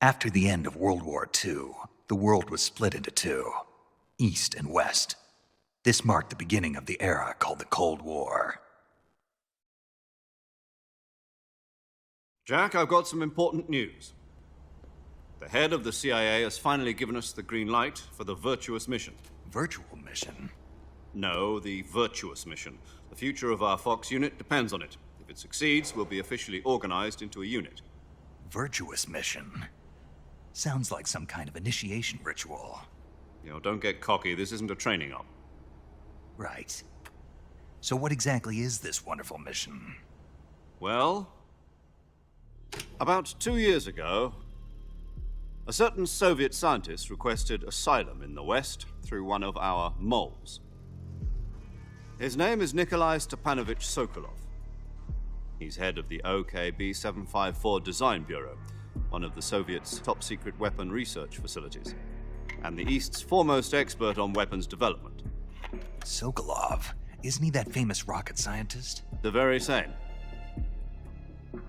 After the end of World War II, the world was split into two, East and West. This marked the beginning of the era called the Cold War. Jack, I've got some important news. The head of the CIA has finally given us the green light for the Virtuous Mission. Virtual Mission? No, the Virtuous Mission. The future of our Fox unit depends on it. If it succeeds, we'll be officially organized into a unit. Virtuous Mission? Sounds like some kind of initiation ritual. Don't get cocky. This isn't a training op. Right. So what exactly is this wonderful mission? Well, about 2 years ago, a certain Soviet scientist requested asylum in the West through one of our moles. His name is Nikolai Stepanovich Sokolov. He's head of the OKB 754 Design Bureau, one of the Soviets' top-secret weapon research facilities, and the East's foremost expert on weapons development. Sokolov? Isn't he that famous rocket scientist? The very same.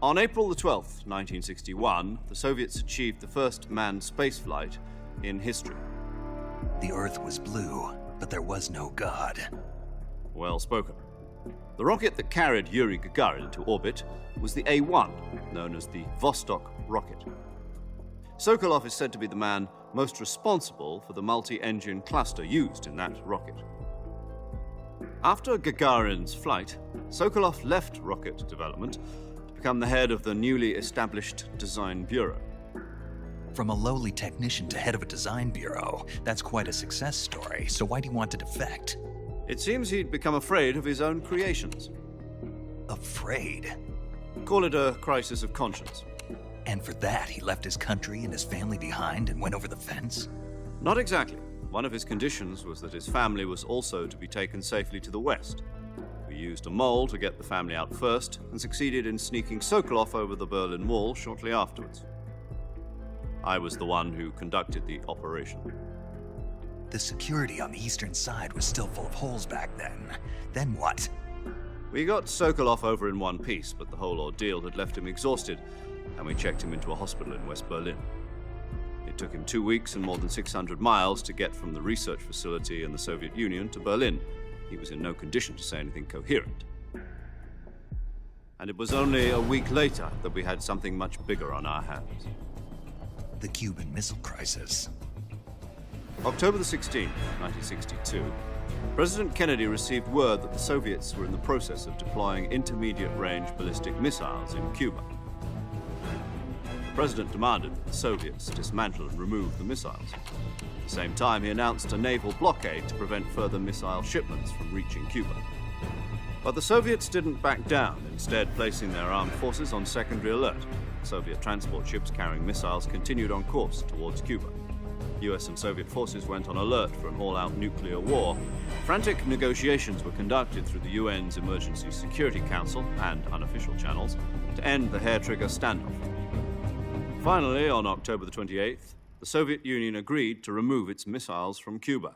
On April the 12th, 1961, the Soviets achieved the first manned spaceflight in history. The Earth was blue, but there was no God. Well spoken. The rocket that carried Yuri Gagarin to orbit was the A-1, known as the Vostok rocket. Sokolov is said to be the man most responsible for the multi-engine cluster used in that rocket. After Gagarin's flight, Sokolov left rocket development to become the head of the newly established Design Bureau. From a lowly technician to head of a design bureau, that's quite a success story, so why'd he want to defect? It seems he'd become afraid of his own creations. Afraid? Call it a crisis of conscience. And for that, he left his country and his family behind and went over the fence? Not exactly. One of his conditions was that his family was also to be taken safely to the West. We used a mole to get the family out first and succeeded in sneaking Sokolov over the Berlin Wall shortly afterwards. I was the one who conducted the operation. The security on the eastern side was still full of holes back then. Then what? We got Sokolov over in one piece, but the whole ordeal had left him exhausted, and we checked him into a hospital in West Berlin. It took him 2 weeks and more than 600 miles to get from the research facility in the Soviet Union to Berlin. He was in no condition to say anything coherent. And it was only a week later that we had something much bigger on our hands. The Cuban Missile Crisis. October the 16th, 1962, President Kennedy received word that the Soviets were in the process of deploying intermediate-range ballistic missiles in Cuba. The President demanded that the Soviets dismantle and remove the missiles. At the same time, he announced a naval blockade to prevent further missile shipments from reaching Cuba. But the Soviets didn't back down, instead placing their armed forces on secondary alert. Soviet transport ships carrying missiles continued on course towards Cuba. US and Soviet forces went on alert for an all-out nuclear war. Frantic negotiations were conducted through the UN's Emergency Security Council and unofficial channels to end the hair-trigger standoff. Finally, on October the 28th, the Soviet Union agreed to remove its missiles from Cuba,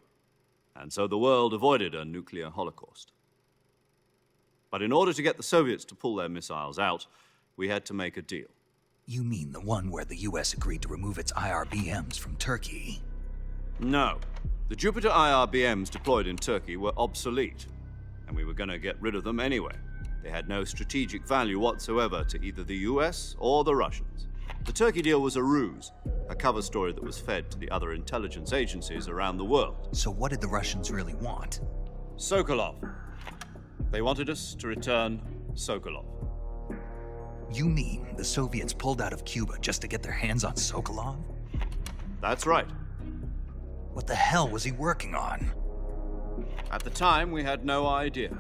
and so the world avoided a nuclear holocaust. But in order to get the Soviets to pull their missiles out, we had to make a deal. You mean the one where the US agreed to remove its IRBMs from Turkey? No. The Jupiter IRBMs deployed in Turkey were obsolete, and we were going to get rid of them anyway. They had no strategic value whatsoever to either the US or the Russians. The Turkey deal was a ruse, a cover story that was fed to the other intelligence agencies around the world. So what did the Russians really want? Sokolov. They wanted us to return Sokolov. You mean the Soviets pulled out of Cuba just to get their hands on Sokolov? That's right. What the hell was he working on? At the time, we had no idea.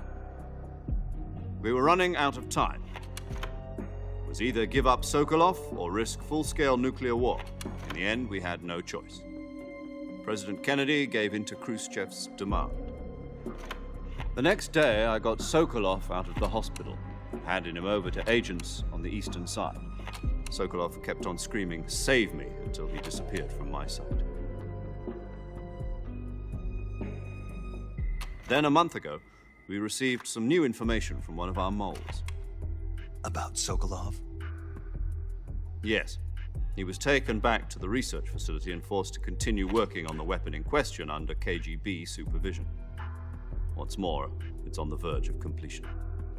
We were running out of time. It was either give up Sokolov or risk full-scale nuclear war. In the end, we had no choice. President Kennedy gave in to Khrushchev's demand. The next day, I got Sokolov out of the hospital, handing him over to agents on the eastern side. Sokolov kept on screaming, "Save me," until he disappeared from my sight. Then a month ago, we received some new information from one of our moles. About Sokolov? Yes. He was taken back to the research facility and forced to continue working on the weapon in question under KGB supervision. What's more, it's on the verge of completion.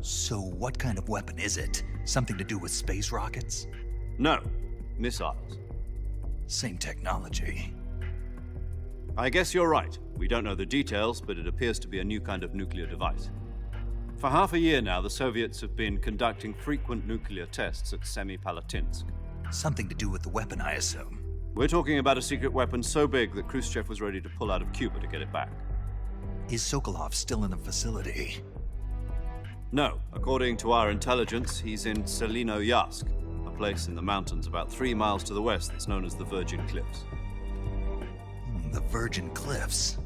So what kind of weapon is it? Something to do with space rockets? No, missiles. Same technology. I guess you're right. We don't know the details, but it appears to be a new kind of nuclear device. For half a year now, the Soviets have been conducting frequent nuclear tests at Semipalatinsk. Something to do with the weapon, I assume. We're talking about a secret weapon so big that Khrushchev was ready to pull out of Cuba to get it back. Is Sokolov still in the facility? No, according to our intelligence, he's in Selonyarsk, a place in the mountains about 3 miles to the west that's known as the Virgin Cliffs. The Virgin Cliffs.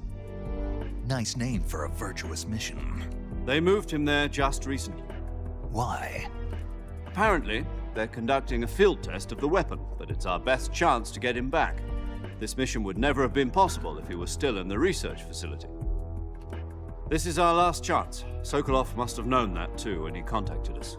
Nice name for a virtuous mission. They moved him there just recently. Why? Apparently, they're conducting a field test of the weapon, but it's our best chance to get him back. This mission would never have been possible if he was still in the research facility. This is our last chance. Sokolov must have known that too when he contacted us.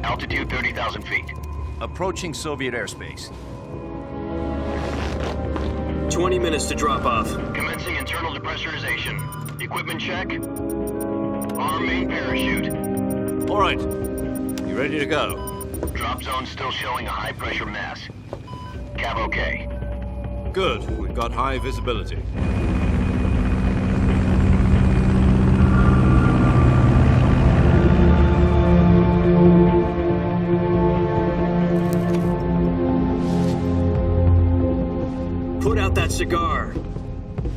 Altitude 30,000 feet. Approaching Soviet airspace. 20 minutes to drop off. Commencing internal depressurization. Equipment check. Arm main parachute. All right. You ready to go? Drop zone still showing a high pressure mass. Cav okay. Good. We've got high visibility. Put out that cigar.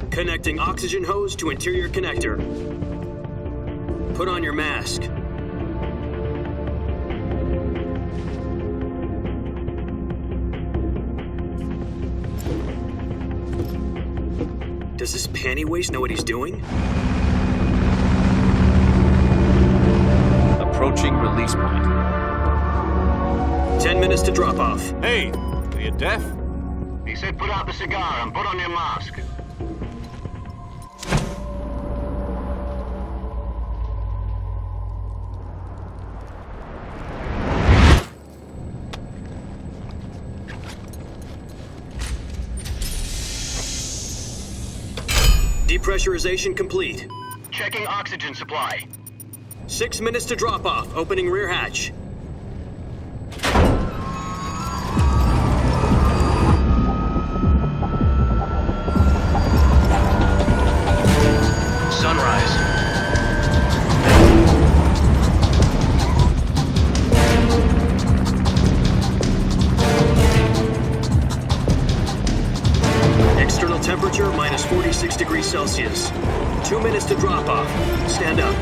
Connecting oxygen hose to interior connector. Put on your mask. Does this panty waste know what he's doing? Approaching release point. 10 minutes to drop off. Hey, are you deaf? He said put out the cigar and put on your mask. Depressurization complete. Checking oxygen supply. 6 minutes to drop off. Opening rear hatch. Sunrise. External temperature minus 46 degrees Celsius. 2 minutes to drop off. Stand up.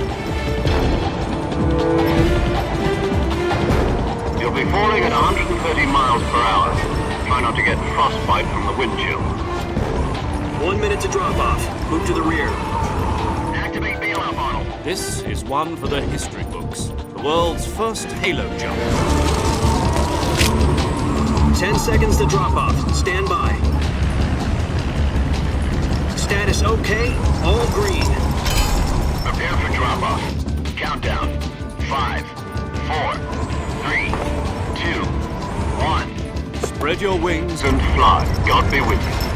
You'll be falling at 130 miles per hour. Try not to get frostbite from the wind chill. 1 minute to drop off. Move to the rear. Activate bailout model. This is one for the history books. The world's first halo jump. 10 seconds to drop off. Stand by. Status okay. All green. Prepare for drop-off. Countdown. 5, 4, 3, 2, 1. Spread your wings And fly. God be with you.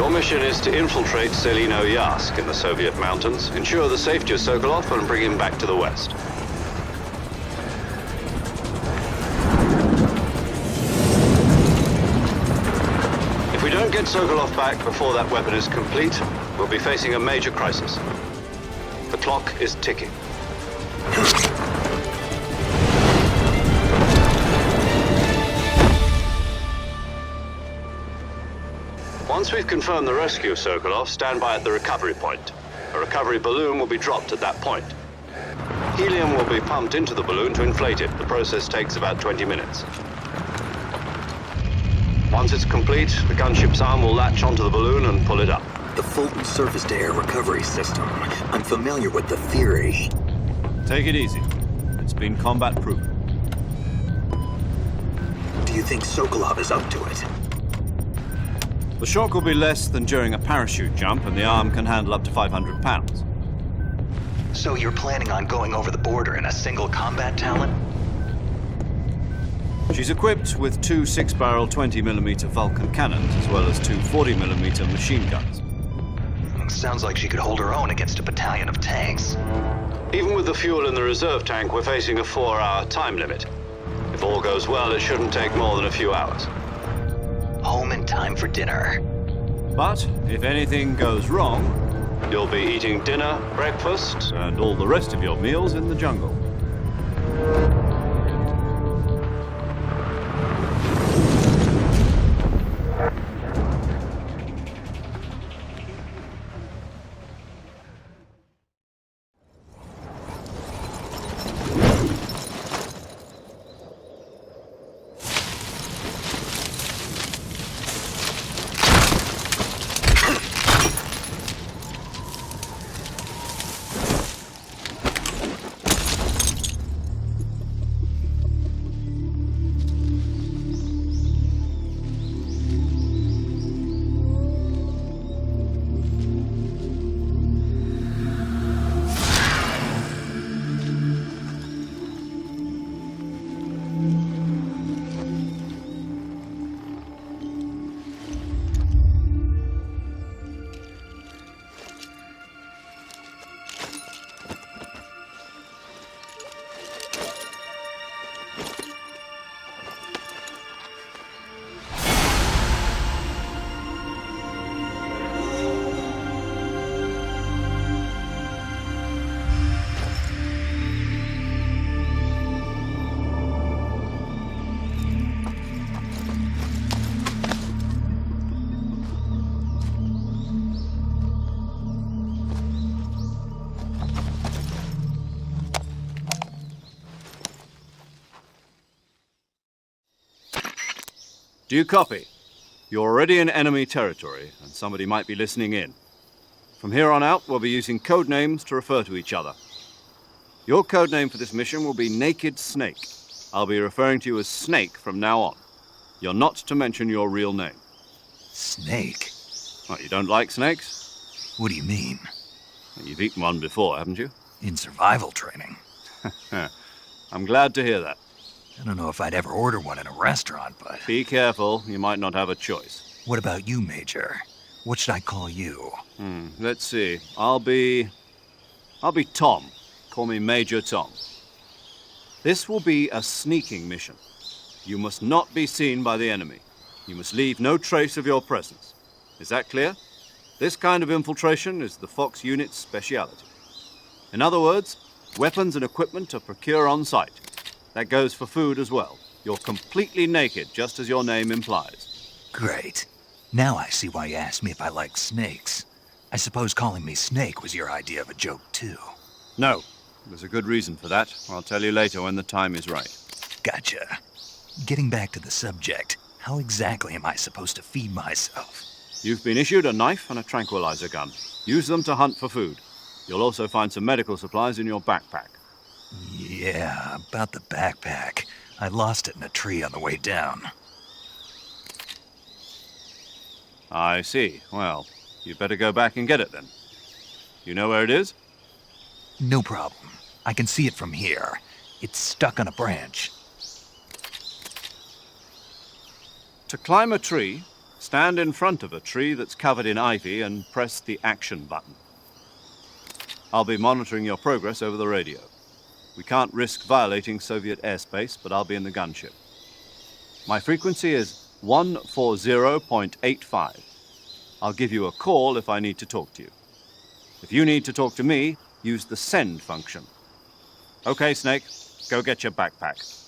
Your mission is to infiltrate Selonyarsk in the Soviet mountains, ensure the safety of Sokolov, and bring him back to the West. If we don't get Sokolov back before that weapon is complete, we'll be facing a major crisis. The clock is ticking. Once we've confirmed the rescue of Sokolov, stand by at the recovery point. A recovery balloon will be dropped at that point. Helium will be pumped into the balloon to inflate it. The process takes about 20 minutes. Once it's complete, the gunship's arm will latch onto the balloon and pull it up. The Fulton surface-to-air recovery system. I'm familiar with the theory. Take it easy. It's been combat-proven. Do you think Sokolov is up to it? The shock will be less than during a parachute jump, and the arm can handle up to 500 pounds. So you're planning on going over the border in a single combat Talon? She's equipped with two 6-barrel 20mm Vulcan cannons, as well as two 40mm machine guns. Sounds like she could hold her own against a battalion of tanks. Even with the fuel in the reserve tank, we're facing a 4-hour time limit. If all goes well, it shouldn't take more than a few hours. Home in time for dinner. But if anything goes wrong, You'll be eating dinner, breakfast, and all the rest of your meals in the jungle. Do you copy? You're already in enemy territory, and somebody might be listening in. From here on out, we'll be using code names to refer to each other. Your code name for this mission will be Naked Snake. I'll be referring to you as Snake from now on. You're not to mention your real name. Snake? What, you don't like snakes? What do you mean? You've eaten one before, haven't you? In survival training. I'm glad to hear that. I don't know if I'd ever order one in a restaurant, but... Be careful, you might not have a choice. What about you, Major? What should I call you? Let's see. I'll be Tom. Call me Major Tom. This will be a sneaking mission. You must not be seen by the enemy. You must leave no trace of your presence. Is that clear? This kind of infiltration is the Fox unit's speciality. In other words, weapons and equipment are procured on site. That goes for food as well. You're completely naked, just as your name implies. Great. Now I see why you asked me if I like snakes. I suppose calling me Snake was your idea of a joke, too. No, there's a good reason for that. I'll tell you later when the time is right. Gotcha. Getting back to the subject, how exactly am I supposed to feed myself? You've been issued a knife and a tranquilizer gun. Use them to hunt for food. You'll also find some medical supplies in your backpack. Yeah, about the backpack. I lost it in a tree on the way down. I see. Well, you'd better go back and get it then. You know where it is? No problem. I can see it from here. It's stuck on a branch. To climb a tree, Stand in front of a tree that's covered in ivy and press the action button. I'll be monitoring your progress over the radio. We can't risk violating Soviet airspace, but I'll be in the gunship. My frequency is 140.85. I'll give you a call if I need to talk to you. If you need to talk to me, use the send function. Okay, Snake, go get your backpack.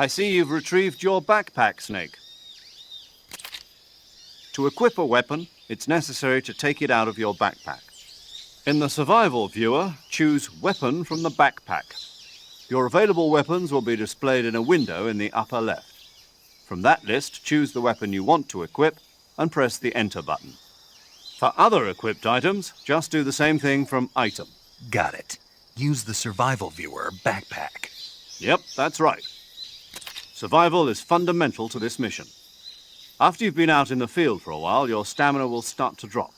I see you've retrieved your backpack, Snake. To equip a weapon, it's necessary to take it out of your backpack. In the survival viewer, choose Weapon from the backpack. Your available weapons will be displayed in a window in the upper left. From that list, choose the weapon you want to equip and press the Enter button. For other equipped items, just do the same thing from Item. Got it. Use the survival viewer backpack. Yep, that's right. Survival is fundamental to this mission. After you've been out in the field for a while, your stamina will start to drop.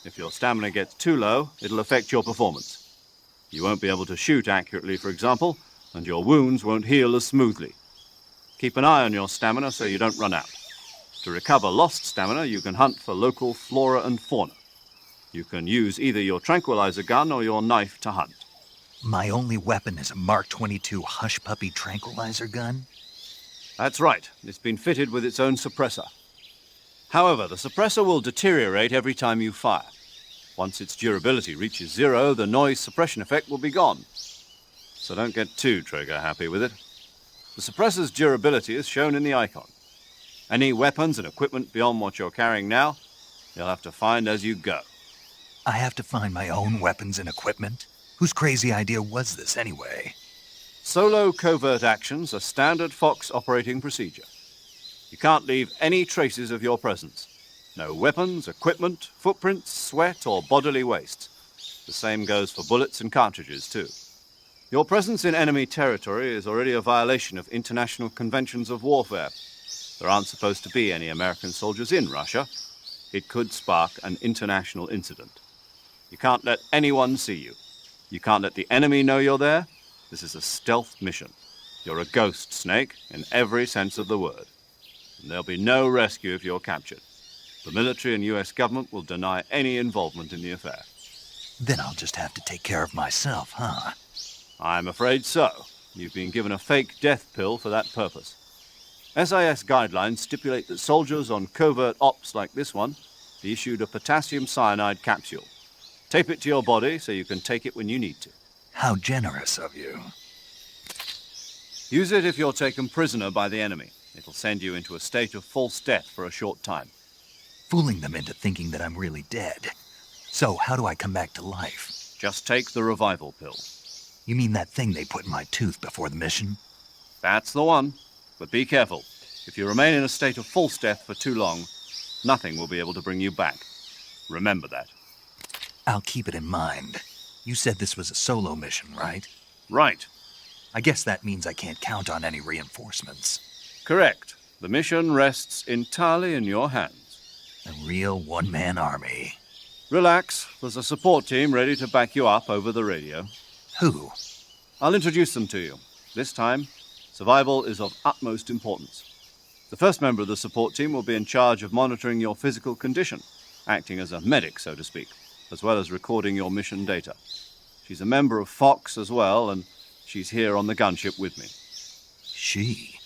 If your stamina gets too low, it'll affect your performance. You won't be able to shoot accurately, for example, and your wounds won't heal as smoothly. Keep an eye on your stamina so you don't run out. To recover lost stamina, you can hunt for local flora and fauna. You can use either your tranquilizer gun or your knife to hunt. My only weapon is a Mark 22 Hush Puppy tranquilizer gun? That's right. It's been fitted with its own suppressor. However, the suppressor will deteriorate every time you fire. Once its durability reaches 0, the noise suppression effect will be gone. So don't get too trigger-happy with it. The suppressor's durability is shown in the icon. Any weapons and equipment beyond what you're carrying now, you'll have to find as you go. I have to find my own weapons and equipment? Whose crazy idea was this anyway? Solo covert actions are standard Fox operating procedure. You can't leave any traces of your presence. No weapons, equipment, footprints, sweat, or bodily waste. The same goes for bullets and cartridges, too. Your presence in enemy territory is already a violation of international conventions of warfare. There aren't supposed to be any American soldiers in Russia. It could spark an international incident. You can't let anyone see you. You can't let the enemy know you're there. This is a stealth mission. You're a ghost, Snake, in every sense of the word. And there'll be no rescue if you're captured. The military and US government will deny any involvement in the affair. Then I'll just have to take care of myself, huh? I'm afraid so. You've been given a fake death pill for that purpose. SIS guidelines stipulate that soldiers on covert ops like this one be issued a potassium cyanide capsule. Tape it to your body so you can take it when you need to. How generous of you. Use it if you're taken prisoner by the enemy. It'll send you into a state of false death for a short time. Fooling them into thinking that I'm really dead. So how do I come back to life? Just take the revival pill. You mean that thing they put in my tooth before the mission? That's the one. But be careful. If you remain in a state of false death for too long, nothing will be able to bring you back. Remember that. I'll keep it in mind. You said this was a solo mission, right? Right. I guess that means I can't count on any reinforcements. Correct. The mission rests entirely in your hands. A real one-man army. Relax. There's a support team ready to back you up over the radio. Who? I'll introduce them to you. This time, survival is of utmost importance. The first member of the support team will be in charge of monitoring your physical condition, acting as a medic, so to speak, as well as recording your mission data. She's a member of Fox as well, and she's here on the gunship with me. She?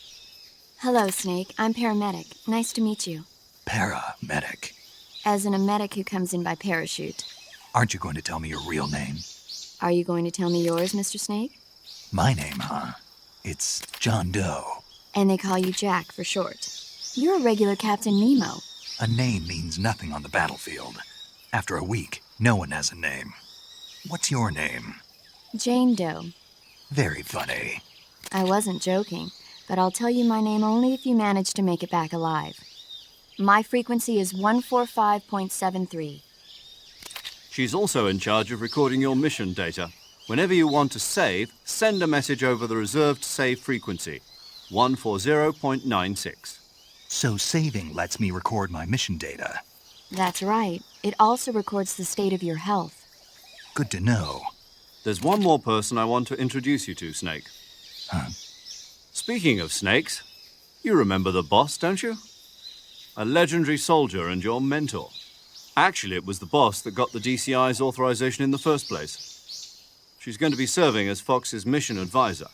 Hello, Snake. I'm paramedic. Nice to meet you. Paramedic. As in a medic who comes in by parachute. Aren't you going to tell me your real name? Are you going to tell me yours, Mr. Snake? My name, huh? It's John Doe. And they call you Jack for short. You're a regular Captain Nemo. A name means nothing on the battlefield. After a week, no one has a name. What's your name? Jane Doe. Very funny. I wasn't joking, but I'll tell you my name only if you manage to make it back alive. My frequency is 145.73. She's also in charge of recording your mission data. Whenever you want to save, send a message over the reserved save frequency, 140.96. So saving lets me record my mission data. That's right. It also records the state of your health. Good to know. There's one more person I want to introduce you to, Snake. Huh? Speaking of snakes, you remember the boss, don't you? A legendary soldier and your mentor. Actually, it was the boss that got the DCI's authorization in the first place. She's going to be serving as Fox's mission advisor.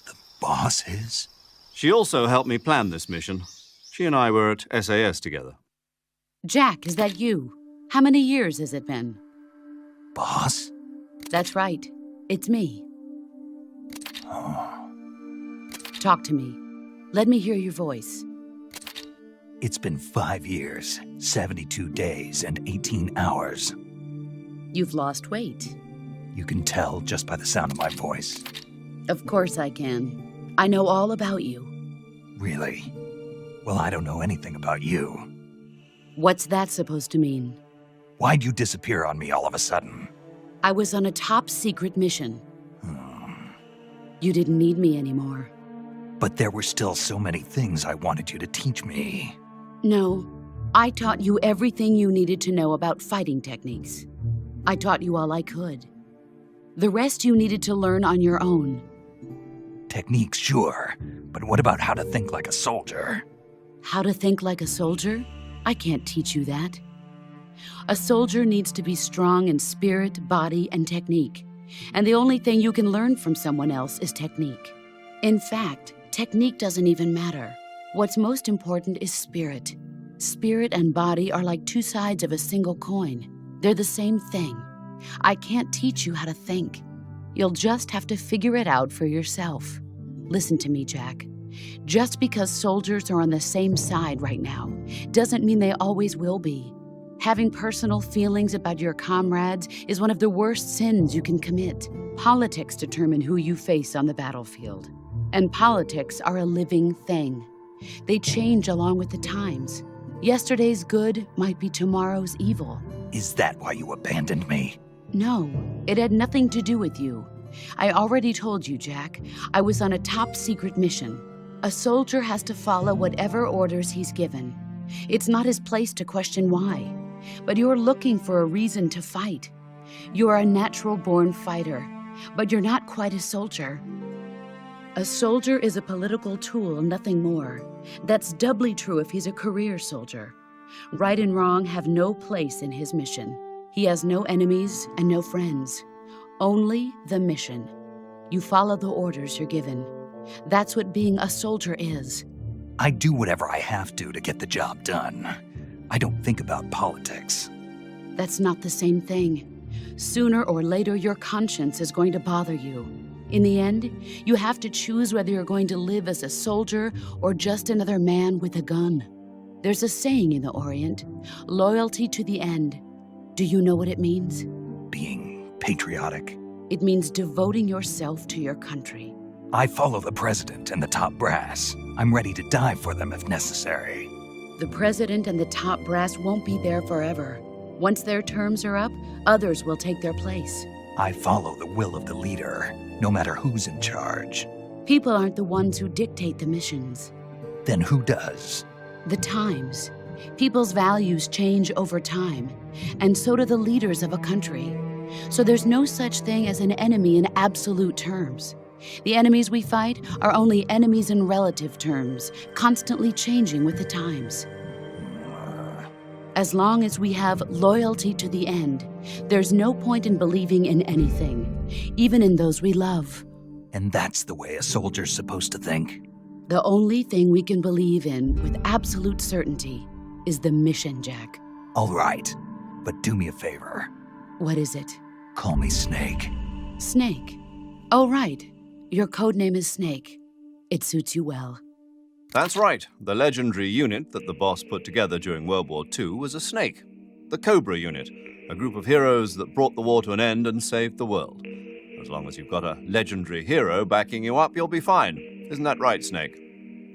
The boss is? She also helped me plan this mission. She and I were at SAS together. Jack, is that you? How many years has it been? Boss? That's right. It's me. Oh. Talk to me. Let me hear your voice. It's been 5 years, 72 days, and 18 hours. You've lost weight. You can tell just by the sound of my voice. Of course I can. I know all about you. Really? Well, I don't know anything about you. What's that supposed to mean? Why'd you disappear on me all of a sudden? I was on a top-secret mission. You didn't need me anymore. But there were still so many things I wanted you to teach me. No, I taught you everything you needed to know about fighting techniques. I taught you all I could. The rest you needed to learn on your own. Techniques, sure. But what about how to think like a soldier? How to think like a soldier? I can't teach you that. A soldier needs to be strong in spirit, body, and technique. And the only thing you can learn from someone else is technique. In fact, technique doesn't even matter. What's most important is spirit. Spirit and body are like two sides of a single coin. They're the same thing. I can't teach you how to think. You'll just have to figure it out for yourself. Listen to me, Jack. Just because soldiers are on the same side right now doesn't mean they always will be. Having personal feelings about your comrades is one of the worst sins you can commit. Politics determine who you face on the battlefield. And politics are a living thing. They change along with the times. Yesterday's good might be tomorrow's evil. Is that why you abandoned me? No, it had nothing to do with you. I already told you, Jack. I was on a top-secret mission. A soldier has to follow whatever orders he's given. It's not his place to question why. But you're looking for a reason to fight. You're a natural-born fighter, but you're not quite a soldier. A soldier is a political tool, nothing more. That's doubly true if he's a career soldier. Right and wrong have no place in his mission. He has no enemies and no friends. Only the mission. You follow the orders you're given. That's what being a soldier is. I do whatever I have to get the job done. I don't think about politics. That's not the same thing. Sooner or later, your conscience is going to bother you. In the end, you have to choose whether you're going to live as a soldier or just another man with a gun. There's a saying in the Orient, loyalty to the end. Do you know what it means? Being patriotic. It means devoting yourself to your country. I follow the president and the top brass. I'm ready to die for them if necessary. The president and the top brass won't be there forever. Once their terms are up, others will take their place. I follow the will of the leader, no matter who's in charge. People aren't the ones who dictate the missions. Then who does? The times. People's values change over time, and so do the leaders of a country. So there's no such thing as an enemy in absolute terms. The enemies we fight are only enemies in relative terms, constantly changing with the times. As long as we have loyalty to the end, there's no point in believing in anything, even in those we love. And that's the way a soldier's supposed to think? The only thing we can believe in with absolute certainty is the mission, Jack. All right, but do me a favor. What is it? Call me Snake. Snake. Oh, right. Your codename is Snake. It suits you well. That's right. The legendary unit that the boss put together during World War II was a snake. The Cobra unit, a group of heroes that brought the war to an end and saved the world. A As long as you've got a legendary hero backing you up, you'll be fine. Isn't that right, Snake?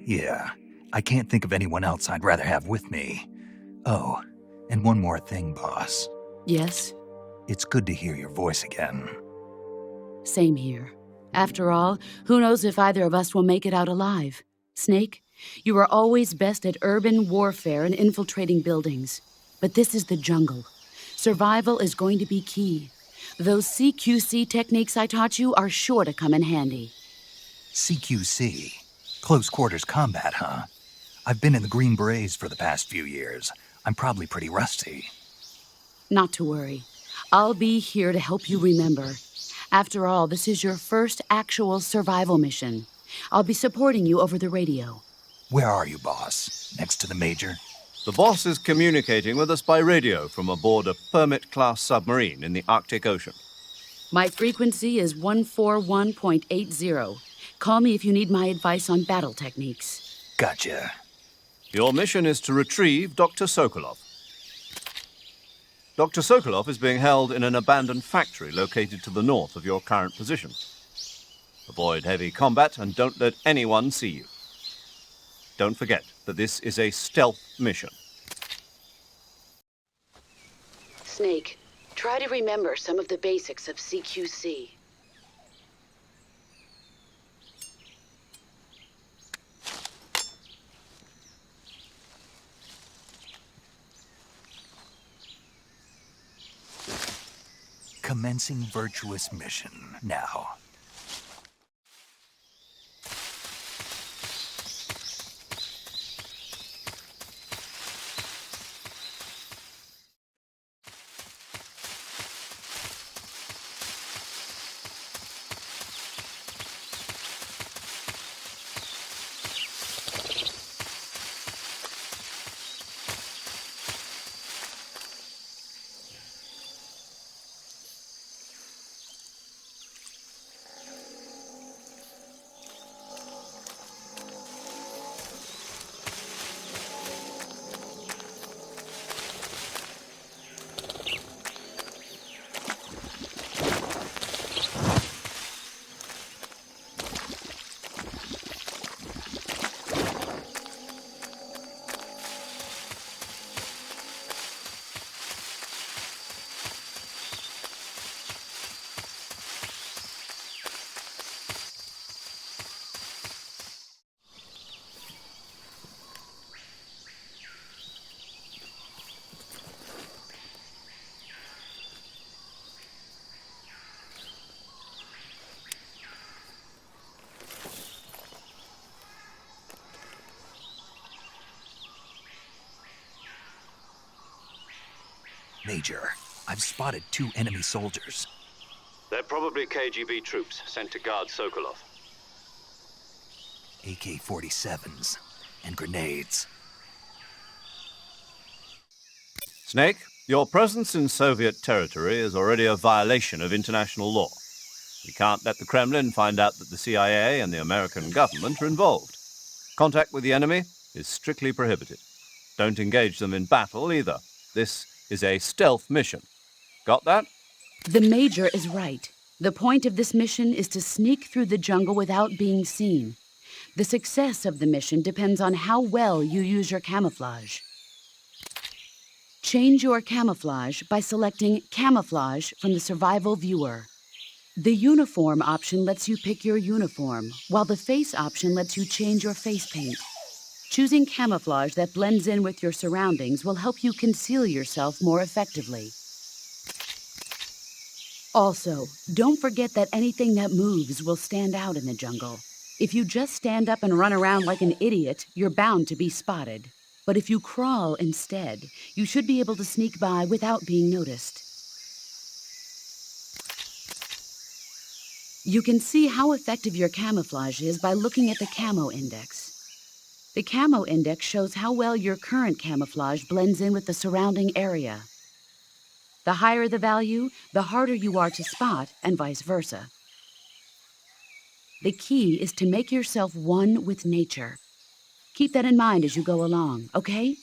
Yeah, I can't think of anyone else I'd rather have with me. Oh, and one more thing, boss. Yes? It's good to hear your voice again. Same here. After all, who knows if either of us will make it out alive? Snake, you are always best at urban warfare and infiltrating buildings. But this is the jungle. Survival is going to be key. Those CQC techniques I taught you are sure to come in handy. CQC? Close quarters combat, huh? I've been in the Green Berets for the past few years. I'm probably pretty rusty. Not to worry. I'll be here to help you remember. After all, this is your first actual survival mission. I'll be supporting you over the radio. Where are you, boss? Next to the Major? The boss is communicating with us by radio from aboard a Permit-class submarine in the Arctic Ocean. My frequency is 141.80. Call me if you need my advice on battle techniques. Gotcha. Your mission is to retrieve Dr. Sokolov. Dr. Sokolov is being held in an abandoned factory located to the north of your current position. Avoid heavy combat and don't let anyone see you. Don't forget that this is a stealth mission. Snake, try to remember some of the basics of CQC. Commencing Virtuous Mission now. Major, I've spotted 2 enemy soldiers. They're probably KGB troops sent to guard Sokolov. AK-47s and grenades. Snake, your presence in Soviet territory is already a violation of international law. We can't let the Kremlin find out that the CIA and the American government are involved. Contact with the enemy is strictly prohibited. Don't engage them in battle either. This is a stealth mission. Got that? The Major is right. The point of this mission is to sneak through the jungle without being seen. The success of the mission depends on how well you use your camouflage. Change your camouflage by selecting Camouflage from the Survival Viewer. The Uniform option lets you pick your uniform, while the Face option lets you change your face paint. Choosing camouflage that blends in with your surroundings will help you conceal yourself more effectively. Also, don't forget that anything that moves will stand out in the jungle. If you just stand up and run around like an idiot, you're bound to be spotted. But if you crawl instead, you should be able to sneak by without being noticed. You can see how effective your camouflage is by looking at the Camo Index. The Camo Index shows how well your current camouflage blends in with the surrounding area. The higher the value, the harder you are to spot, and vice versa. The key is to make yourself one with nature. Keep that in mind as you go along, okay?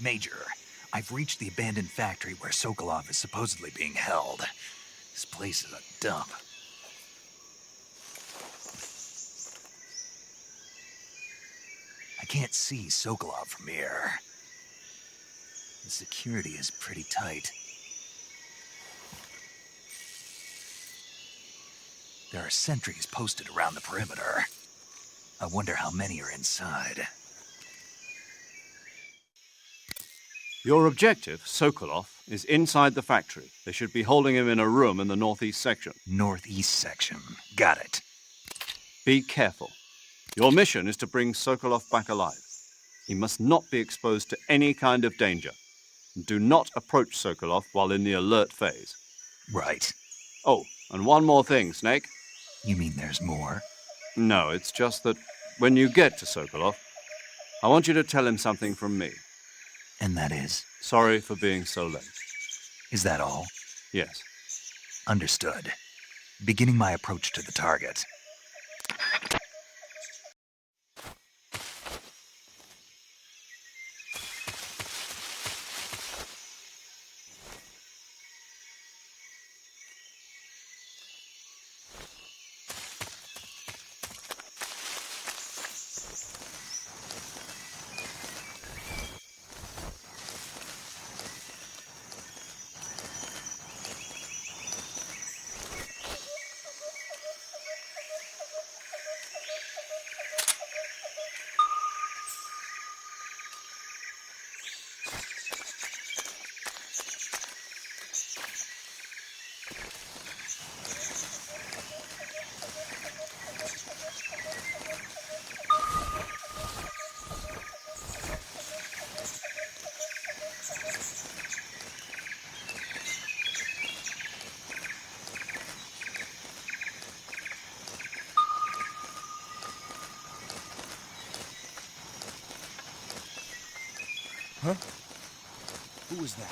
Major, I've reached the abandoned factory where Sokolov is supposedly being held. This place is a dump. I can't see Sokolov from here. The security is pretty tight. There are sentries posted around the perimeter. I wonder how many are inside. Your objective, Sokolov, is inside the factory. They should be holding him in a room in the northeast section. Northeast section. Got it. Be careful. Your mission is to bring Sokolov back alive. He must not be exposed to any kind of danger. Do not approach Sokolov while in the alert phase. Right. Oh, and one more thing, Snake. You mean there's more? No, it's just that when you get to Sokolov, I want you to tell him something from me. And that is? Sorry for being so late. Is that all? Yes. Understood. Beginning my approach to the target. Huh? Who was that?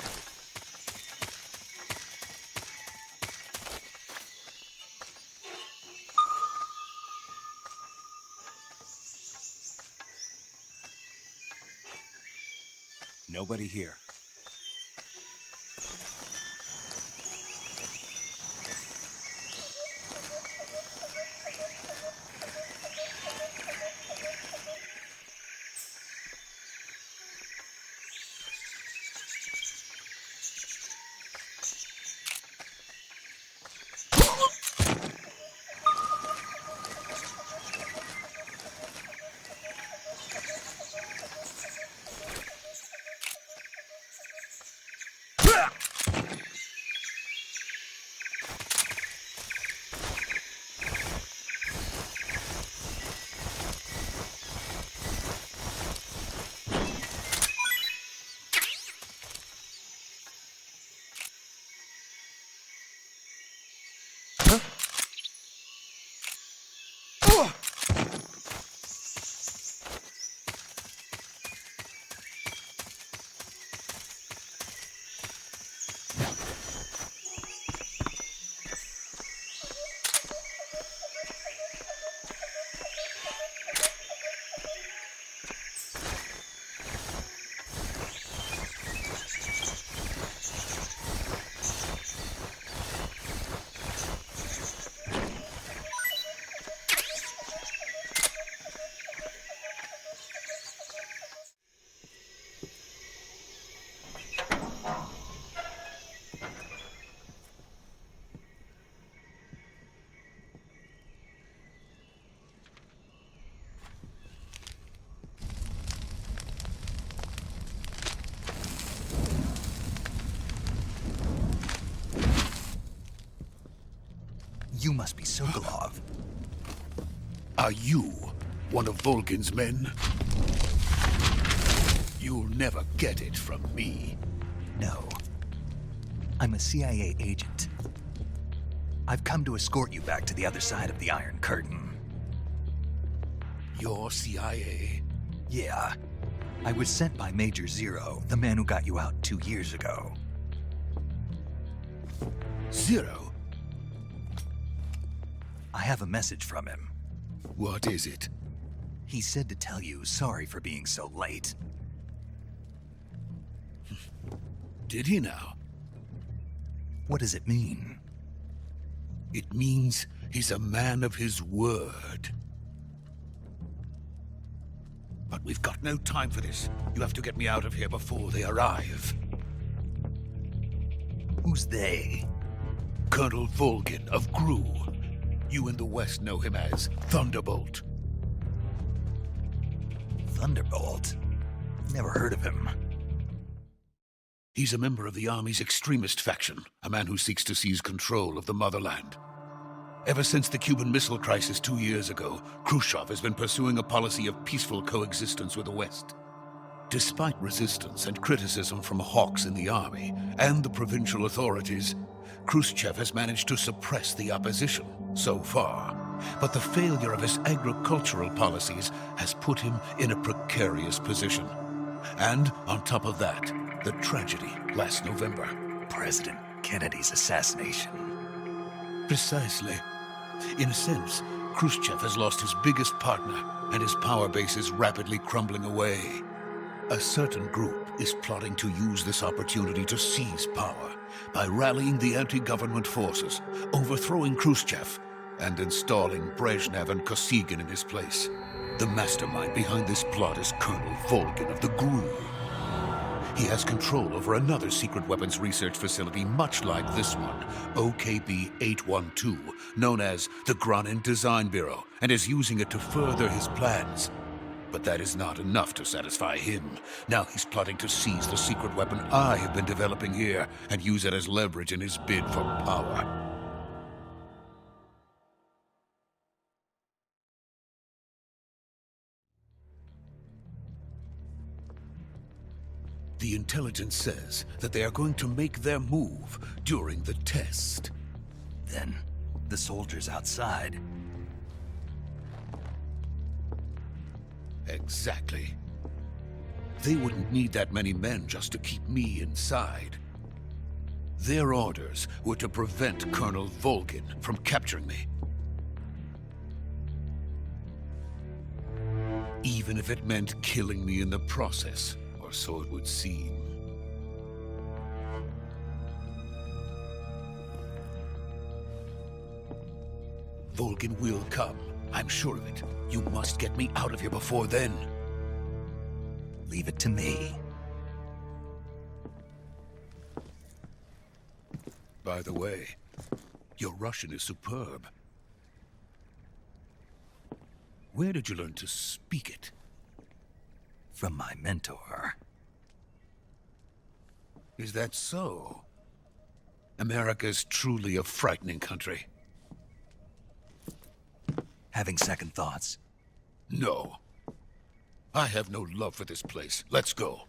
Nobody here. must be Sokolov. Are you one of Volgin's men? You'll never get it from me. No. I'm a CIA agent. I've come to escort you back to the other side of the Iron Curtain. You're CIA? Yeah. I was sent by Major Zero, the man who got you out 2 years ago. Zero? I have a message from him. What is it? He said to tell you sorry for being so late. Did he now? What does it mean? It means he's a man of his word. But we've got no time for this. You have to get me out of here before they arrive. Who's they? Colonel Volgin of GRU. You in the West know him as Thunderbolt. Thunderbolt? Never heard of him. He's a member of the Army's extremist faction, a man who seeks to seize control of the motherland. Ever since the Cuban Missile Crisis 2 years ago, Khrushchev has been pursuing a policy of peaceful coexistence with the West. Despite resistance and criticism from hawks in the army and the provincial authorities, Khrushchev has managed to suppress the opposition so far. But the failure of his agricultural policies has put him in a precarious position. And on top of that, the tragedy last November. President Kennedy's assassination. Precisely. In a sense, Khrushchev has lost his biggest partner, and his power base is rapidly crumbling away. A certain group is plotting to use this opportunity to seize power by rallying the anti-government forces, overthrowing Khrushchev, and installing Brezhnev and Kosygin in his place. The mastermind behind this plot is Colonel Volgin of the GRU. He has control over another secret weapons research facility much like this one, OKB-812, known as the Granin Design Bureau, and is using it to further his plans. But that is not enough to satisfy him. Now he's plotting to seize the secret weapon I have been developing here and use it as leverage in his bid for power. The intelligence says that they are going to make their move during the test. Then, the soldiers outside. Exactly. They wouldn't need that many men just to keep me inside. Their orders were to prevent Colonel Volgin from capturing me. Even if it meant killing me in the process. Or so it would seem. Volgin will come. I'm sure of it. You must get me out of here before then. Leave it to me. By the way, your Russian is superb. Where did you learn to speak it? From my mentor. Is that so? America's truly a frightening country. Having second thoughts? No. I have no love for this place. Let's go.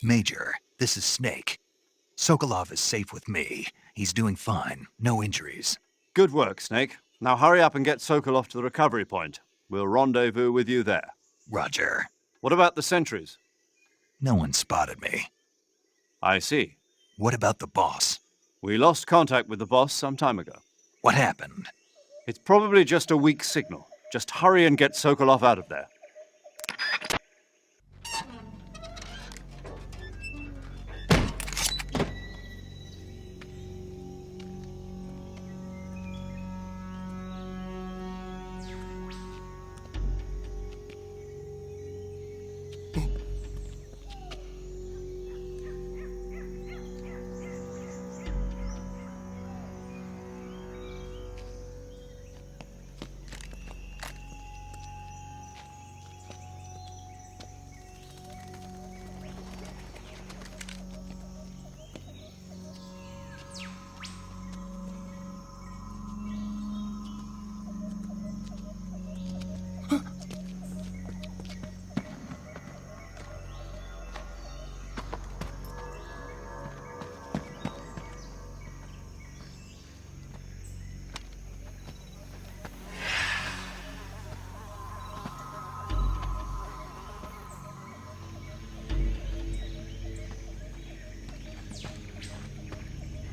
Major, this is Snake. Sokolov is safe with me. He's doing fine. No injuries. Good work, Snake. Now hurry up and get Sokolov to the recovery point. We'll rendezvous with you there. Roger. What about the sentries? No one spotted me. I see. What about the boss? We lost contact with the boss some time ago. What happened? It's probably just a weak signal. Just hurry and get Sokolov out of there.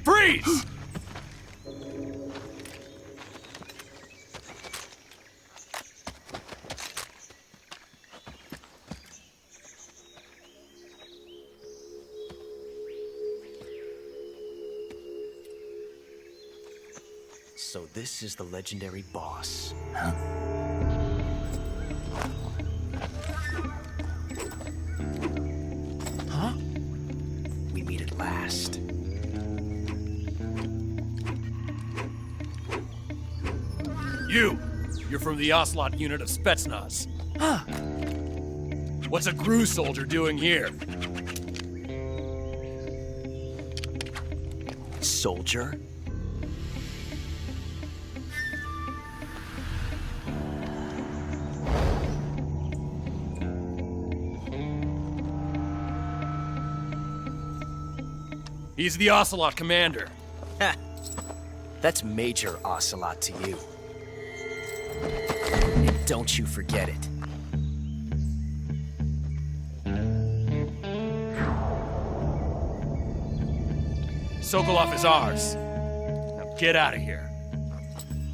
Freeze! So this is the legendary boss. Huh? We meet at last. You're from the Ocelot unit of Spetsnaz. Huh. What's a GRU soldier doing here? Soldier? He's the Ocelot commander. Ha! That's Major Ocelot to you. And don't you forget it. Sokolov is ours. Now get out of here.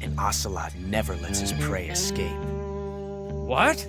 And Ocelot never lets his prey escape. What?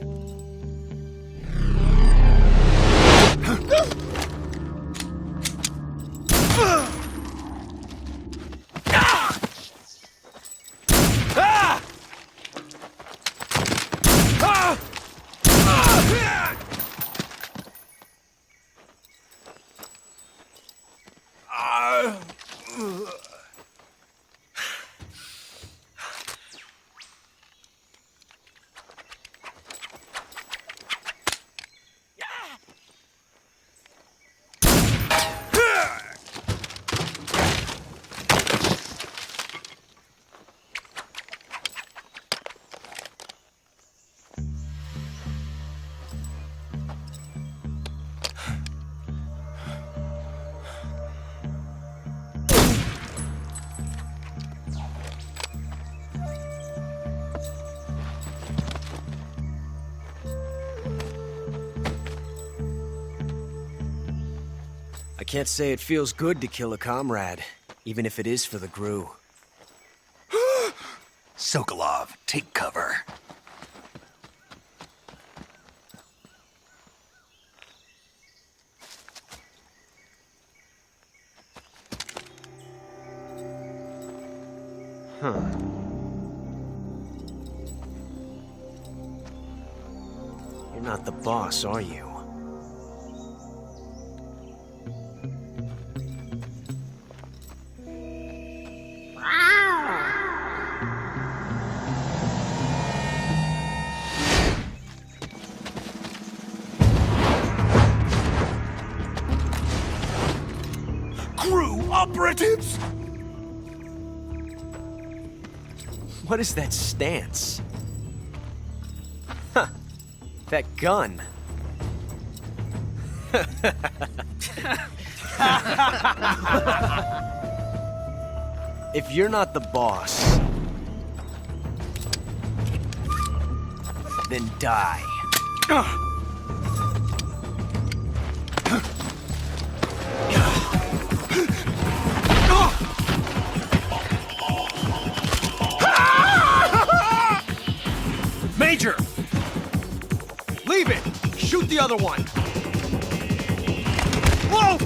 I can't say it feels good to kill a comrade, even if it is for the GRU. Sokolov, take cover. Huh. You're not the boss, are you? GRU operatives! What is that stance? Huh. That gun. If you're not the boss, then die. Major! Leave it! Shoot the other one! Whoa!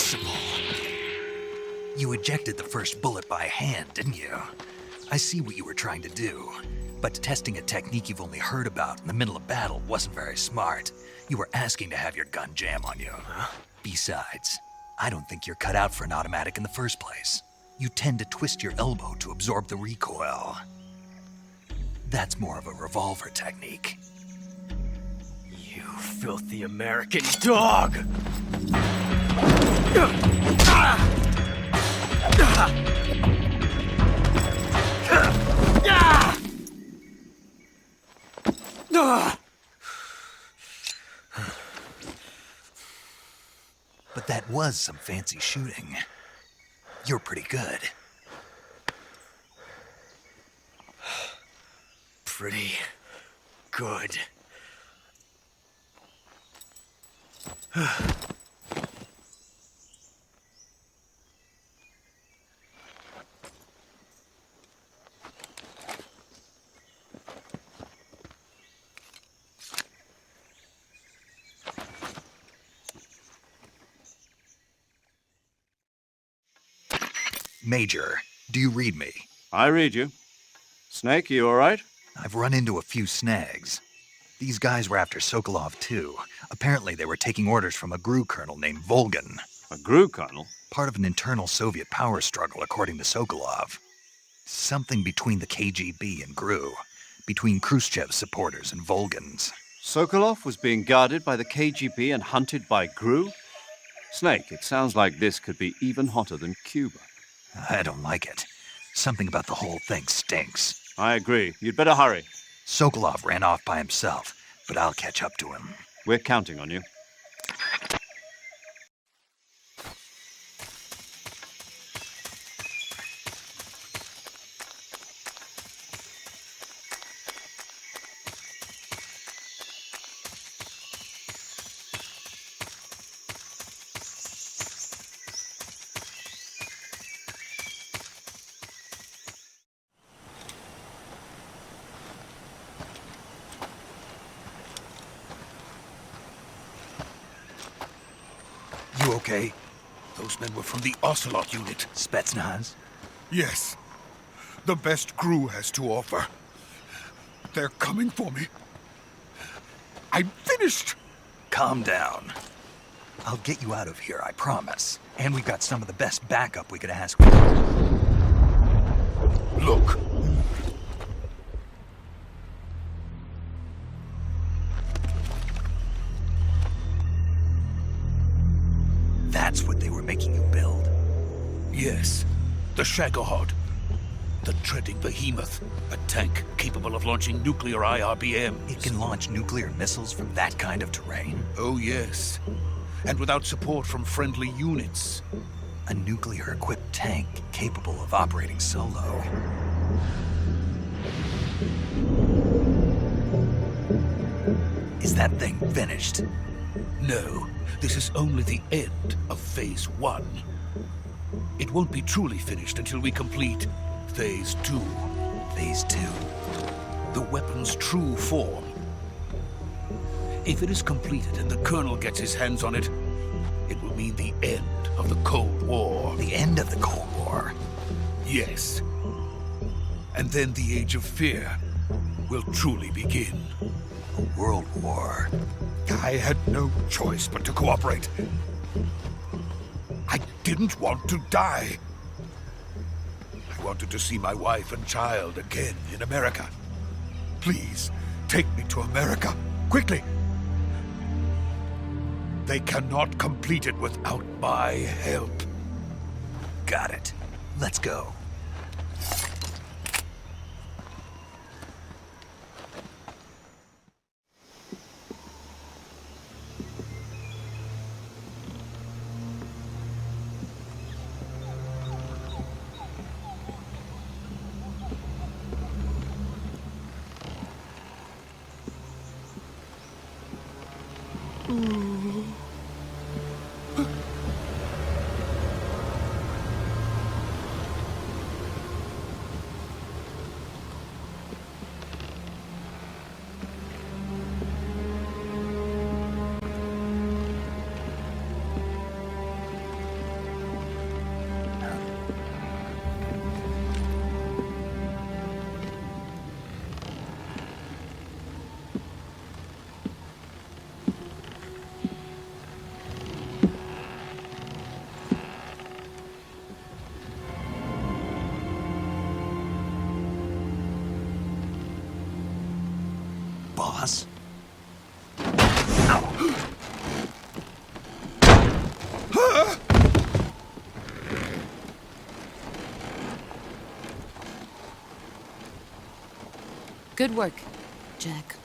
Impossible. You ejected the first bullet by hand, didn't you? I see what you were trying to do. But testing a technique you've only heard about in the middle of battle wasn't very smart. You were asking to have your gun jam on you. Besides, I don't think you're cut out for an automatic in the first place. You tend to twist your elbow to absorb the recoil. That's more of a revolver technique. You filthy American dog! But that was some fancy shooting. You're pretty good. Pretty good. Major, do you read me? I read you. Snake, you all right? I've run into a few snags. These guys were after Sokolov, too. Apparently they were taking orders from a GRU colonel named Volgan. A GRU colonel? Part of an internal Soviet power struggle, according to Sokolov. Something between the KGB and GRU. Between Khrushchev's supporters and Volgan's. Sokolov was being guarded by the KGB and hunted by GRU? Snake, it sounds like this could be even hotter than Cuba. I don't like it. Something about the whole thing stinks. I agree. You'd better hurry. Sokolov ran off by himself, but I'll catch up to him. We're counting on you. You okay? Those men were from the Ocelot unit. Spetsnaz? Yes. The best GRU has to offer. They're coming for me. I'm finished. Calm down. I'll get you out of here, I promise. And we've got some of the best backup we could ask for. Look. That's what they were making you build? Yes. The Shagohod. The treading behemoth. A tank capable of launching nuclear IRBMs. It can launch nuclear missiles from that kind of terrain? Oh, yes. And without support from friendly units. A nuclear-equipped tank capable of operating solo. Is that thing finished? No, this is only the end of Phase 1. It won't be truly finished until we complete Phase 2. Phase 2? The weapon's true form. If it is completed and the Colonel gets his hands on it, it will mean the end of the Cold War. The end of the Cold War? Yes. And then the Age of Fear will truly begin. A world war? I had no choice but to cooperate. I didn't want to die. I wanted to see my wife and child again in America. Please, take me to America, quickly. They cannot complete it without my help. Got it. Let's go. Good work, Jack.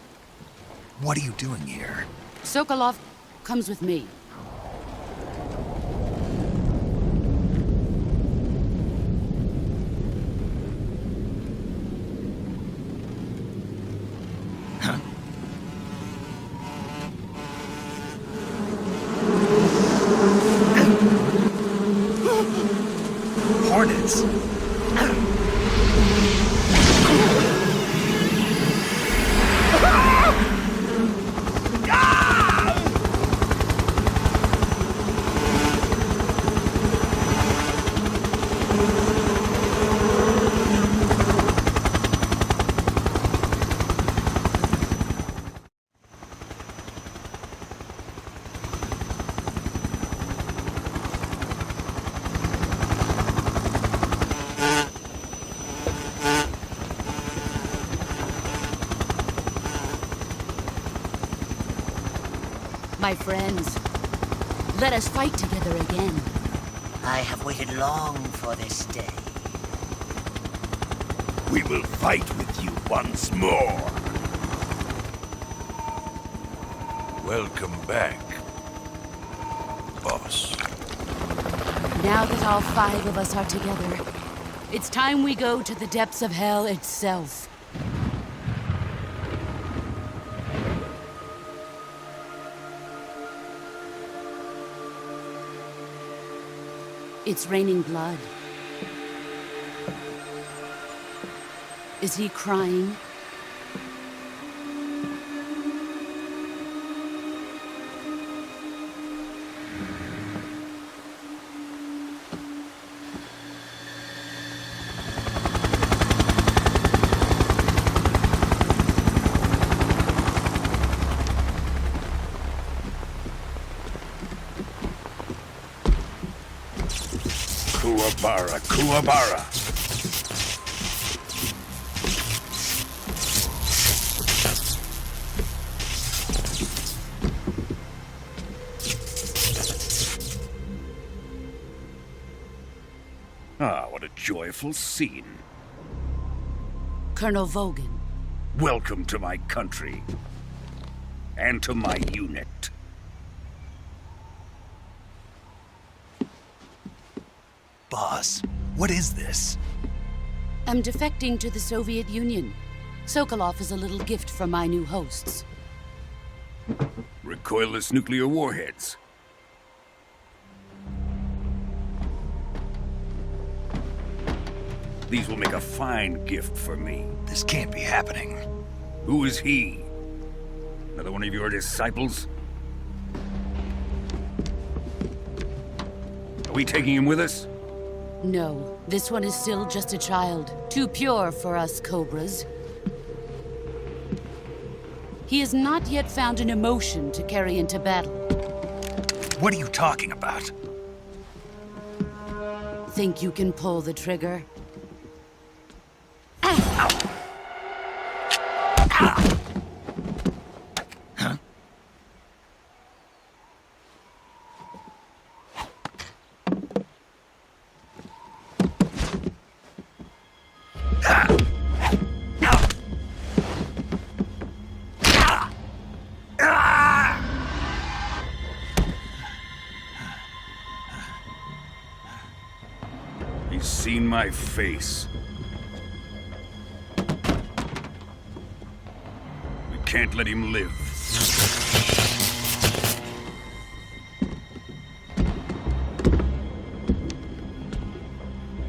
What are you doing here? Sokolov comes with me. Hornets! My friends, let us fight together again. I have waited long for this day. We will fight with you once more. Welcome back, boss. Now that all 5 of us are together, it's time we go to the depths of hell itself. It's raining blood. Is he crying? Kuwabara, Kuwabara. Ah, what a joyful scene. Colonel Vogan. Welcome to my country. And to my unit. Boss, what is this? I'm defecting to the Soviet Union. Sokolov is a little gift from my new hosts. Recoilless nuclear warheads. These will make a fine gift for me. This can't be happening. Who is he? Another one of your disciples? Are we taking him with us? No, this one is still just a child. Too pure for us Cobras. He has not yet found an emotion to carry into battle. What are you talking about? Think you can pull the trigger? He's seen my face. We can't let him live.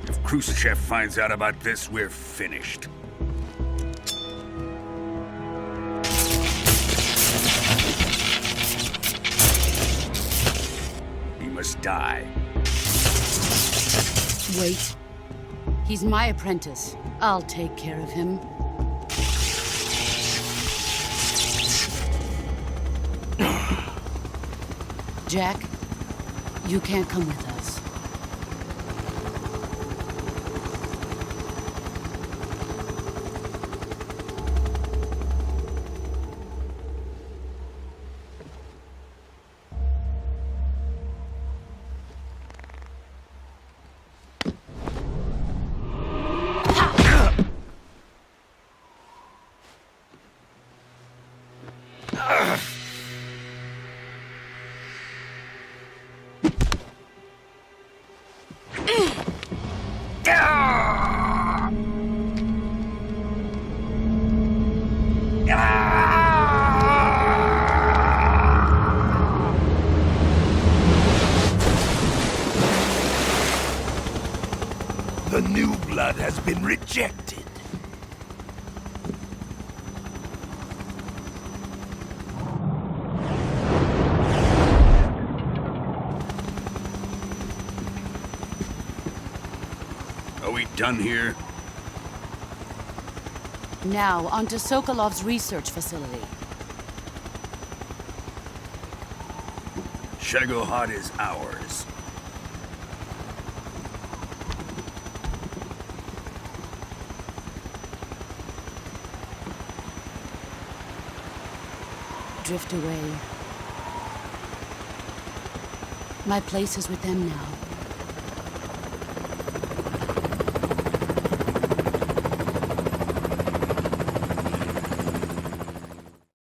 If Khrushchev finds out about this, we're finished. He must die. Wait. He's my apprentice. I'll take care of him. Jack, you can't come with us. The new blood has been rejected. Are we done here? Now, onto Sokolov's research facility. Shagohod is ours. Drift away. My place is with them now.